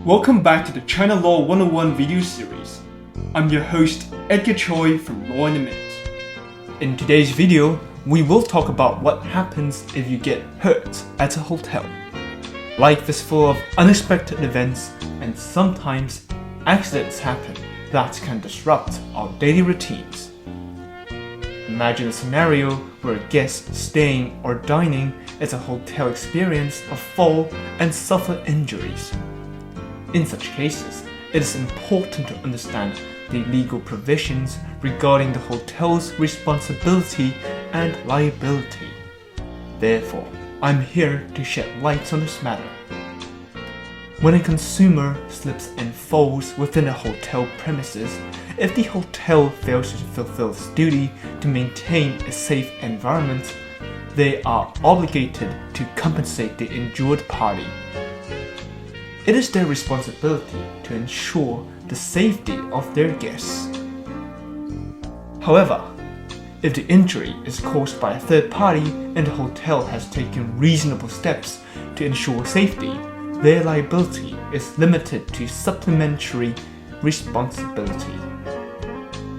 Welcome back to the China Law 101 video series. I'm your host Edgar Choi from Law in a Minute. In today's video, we will talk about what happens if you get hurt at a hotel. Life is full of unexpected events and sometimes accidents happen that can disrupt our daily routines. Imagine a scenario where a guest staying or dining at a hotel experienced a fall and suffer injuries. In such cases, it is important to understand the legal provisions regarding the hotel's responsibility and liability. Therefore, I'm here to shed light on this matter. When a consumer slips and falls within a hotel premises, if the hotel fails to fulfill its duty to maintain a safe environment, they are obligated to compensate the injured party. It is their responsibility to ensure the safety of their guests. However, if the injury is caused by a third party and the hotel has taken reasonable steps to ensure safety, their liability is limited to supplementary responsibility.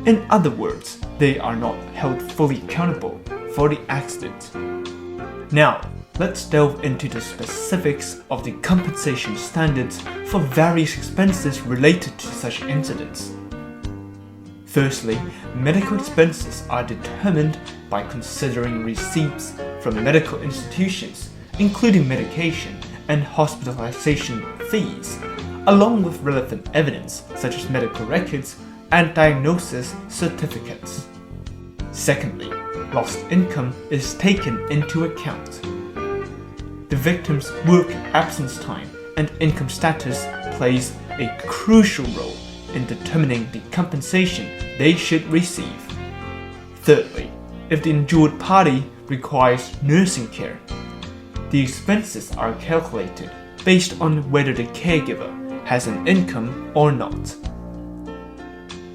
In other words, they are not held fully accountable for the accident. Now, let's delve into the specifics of the compensation standards for various expenses related to such incidents. Firstly, medical expenses are determined by considering receipts from medical institutions, including medication and hospitalization fees, along with relevant evidence such as medical records and diagnosis certificates. Secondly, lost income is taken into account. The victim's work absence time and income status plays a crucial role in determining the compensation they should receive. Thirdly, if the injured party requires nursing care, the expenses are calculated based on whether the caregiver has an income or not.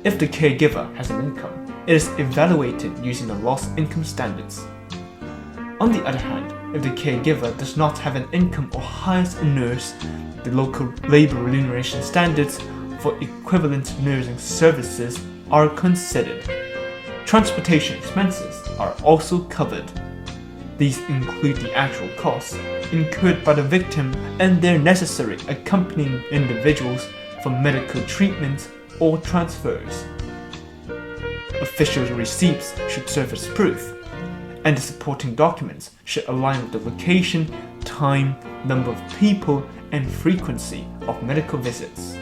If the caregiver has an income, it is evaluated using the lost income standards. On the other hand, if the caregiver does not have an income or hires a nurse, the local labor remuneration standards for equivalent nursing services are considered. Transportation expenses are also covered. These include the actual costs incurred by the victim and their necessary accompanying individuals for medical treatment or transfers. Official receipts should serve as proof, and the supporting documents should align with the location, time, number of people, and frequency of medical visits.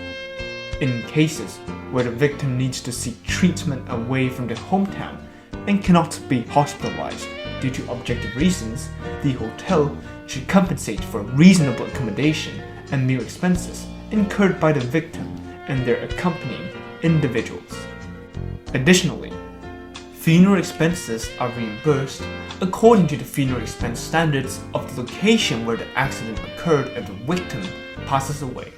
In cases where the victim needs to seek treatment away from their hometown and cannot be hospitalized due to objective reasons, the hotel should compensate for reasonable accommodation and meal expenses incurred by the victim and their accompanying individuals. Additionally, funeral expenses are reimbursed according to the funeral expense standards of the location where the accident occurred if the victim passes away.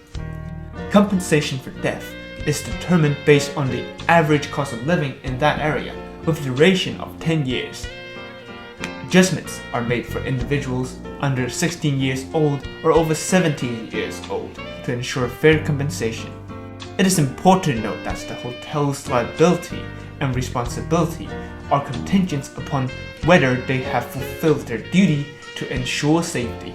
Compensation for death is determined based on the average cost of living in that area with a duration of 10 years. Adjustments are made for individuals under 16 years old or over 70 years old to ensure fair compensation. It is important to note that the hotel's liability and responsibility are contingent upon whether they have fulfilled their duty to ensure safety.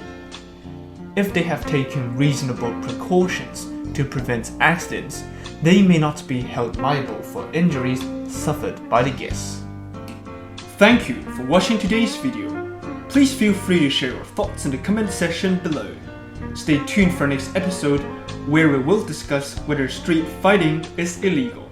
If they have taken reasonable precautions to prevent accidents, they may not be held liable for injuries suffered by the guests. Thank you for watching today's video. Please feel free to share your thoughts in the comment section below. Stay tuned for our next episode where we will discuss whether street fighting is illegal.